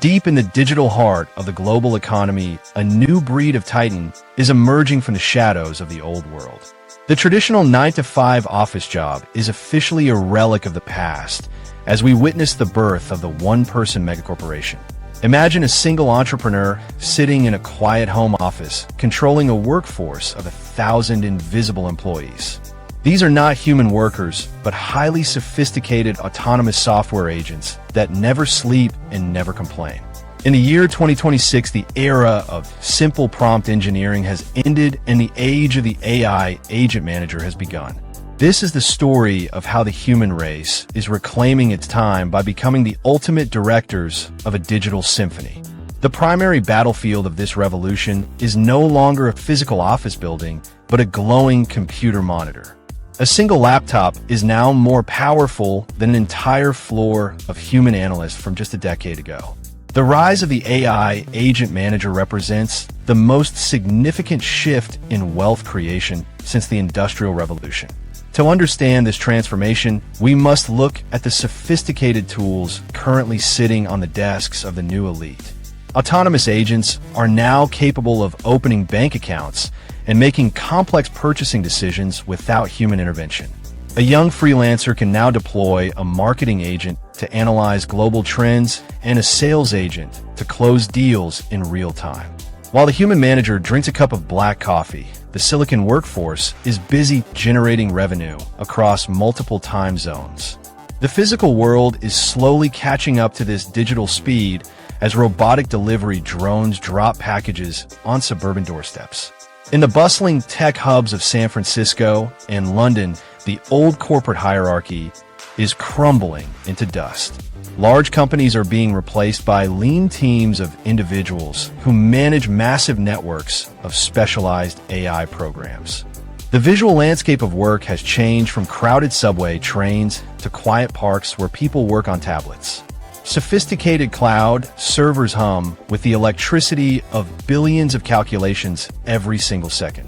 Deep in the digital heart of the global economy, a new breed of titan is emerging from the shadows of the old world. The traditional 9-to-5 office job is officially a relic of the past as we witness the birth of the one-person megacorporation. Imagine a single entrepreneur sitting in a quiet home office, controlling a workforce of 1,000 invisible employees. These are not human workers, but highly sophisticated autonomous software agents that never sleep and never complain. In the year 2026, the era of simple prompt engineering has ended and the age of the AI agent manager has begun. This is the story of how the human race is reclaiming its time by becoming the ultimate directors of a digital symphony. The primary battlefield of this revolution is no longer a physical office building, but a glowing computer monitor. A single laptop is now more powerful than an entire floor of human analysts from just a decade ago. The rise of the AI agent manager represents the most significant shift in wealth creation since the Industrial Revolution. To understand this transformation, we must look at the sophisticated tools currently sitting on the desks of the new elite. Autonomous agents are now capable of opening bank accounts and making complex purchasing decisions without human intervention. A young freelancer can now deploy a marketing agent to analyze global trends and a sales agent to close deals in real time. While the human manager drinks a cup of black coffee, the silicon workforce is busy generating revenue across multiple time zones. The physical world is slowly catching up to this digital speed as robotic delivery drones drop packages on suburban doorsteps. In the bustling tech hubs of San Francisco and London, the old corporate hierarchy is crumbling into dust. Large companies are being replaced by lean teams of individuals who manage massive networks of specialized AI programs. The visual landscape of work has changed from crowded subway trains to quiet parks where people work on tablets. Sophisticated cloud servers hum with the electricity of billions of calculations every single second.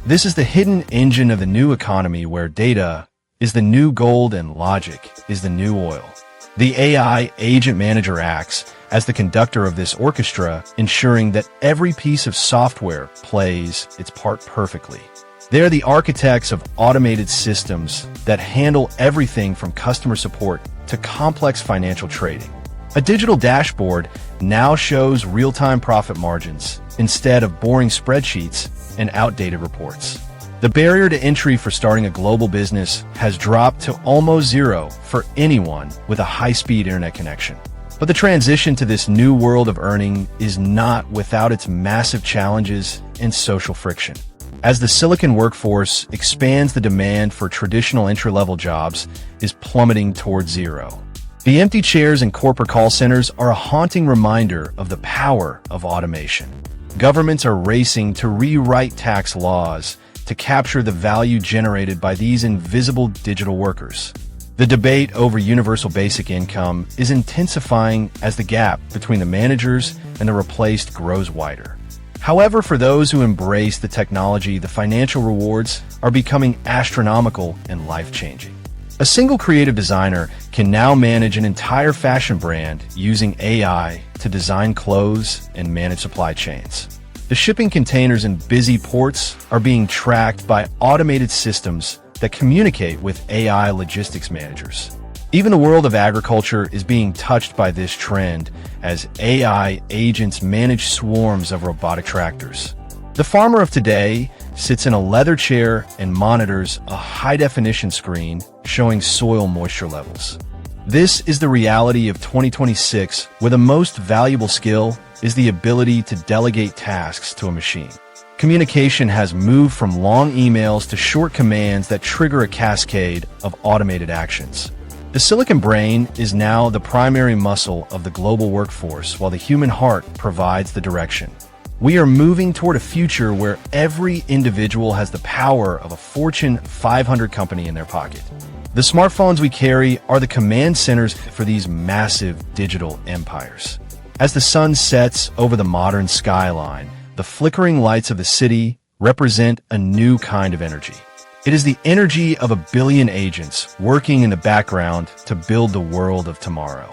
This is the hidden engine of the new economy where data is the new gold and logic is the new oil. The AI agent manager acts as the conductor of this orchestra, ensuring that every piece of software plays its part perfectly. They are the architects of automated systems that handle everything from customer support to complex financial trading. A digital dashboard now shows real-time profit margins instead of boring spreadsheets and outdated reports. The barrier to entry for starting a global business has dropped to almost zero for anyone with a high-speed internet connection. But the transition to this new world of earning is not without its massive challenges and social friction. As the silicon workforce expands, the demand for traditional entry-level jobs is plummeting towards zero. The empty chairs in corporate call centers are a haunting reminder of the power of automation. Governments are racing to rewrite tax laws to capture the value generated by these invisible digital workers. The debate over universal basic income is intensifying as the gap between the managers and the replaced grows wider. However, for those who embrace the technology, the financial rewards are becoming astronomical and life-changing. A single creative designer can now manage an entire fashion brand using AI to design clothes and manage supply chains. The shipping containers in busy ports are being tracked by automated systems that communicate with AI logistics managers. Even the world of agriculture is being touched by this trend as AI agents manage swarms of robotic tractors. The farmer of today sits in a leather chair and monitors a high-definition screen showing soil moisture levels. This is the reality of 2026, where the most valuable skill is the ability to delegate tasks to a machine. Communication has moved from long emails to short commands that trigger a cascade of automated actions. The silicon brain is now the primary muscle of the global workforce, while the human heart provides the direction. We are moving toward a future where every individual has the power of a Fortune 500 company in their pocket. The smartphones we carry are the command centers for these massive digital empires. As the sun sets over the modern skyline, the flickering lights of the city represent a new kind of energy. It is the energy of a billion agents working in the background to build the world of tomorrow.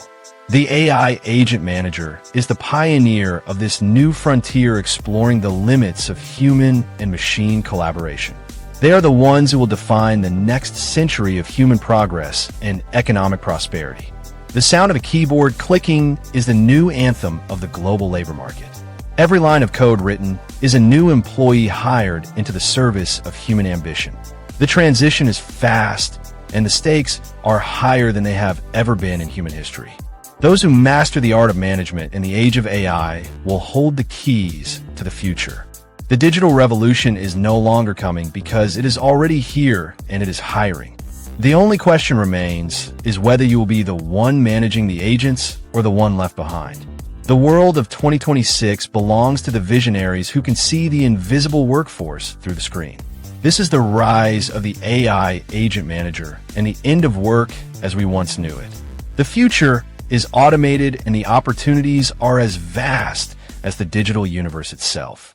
The AI Agent Manager is the pioneer of this new frontier exploring the limits of human and machine collaboration. They are the ones who will define the next century of human progress and economic prosperity. The sound of a keyboard clicking is the new anthem of the global labor market. Every line of code written is a new employee hired into the service of human ambition. The transition is fast, and the stakes are higher than they have ever been in human history. Those who master the art of management in the age of AI will hold the keys to the future. The digital revolution is no longer coming because it is already here and it is hiring. The only question remains is whether you will be the one managing the agents or the one left behind. The world of 2026 belongs to the visionaries who can see the invisible workforce through the screen. This is the rise of the AI Agent Manager and the end of work as we once knew it. The future is automated and the opportunities are as vast as the digital universe itself.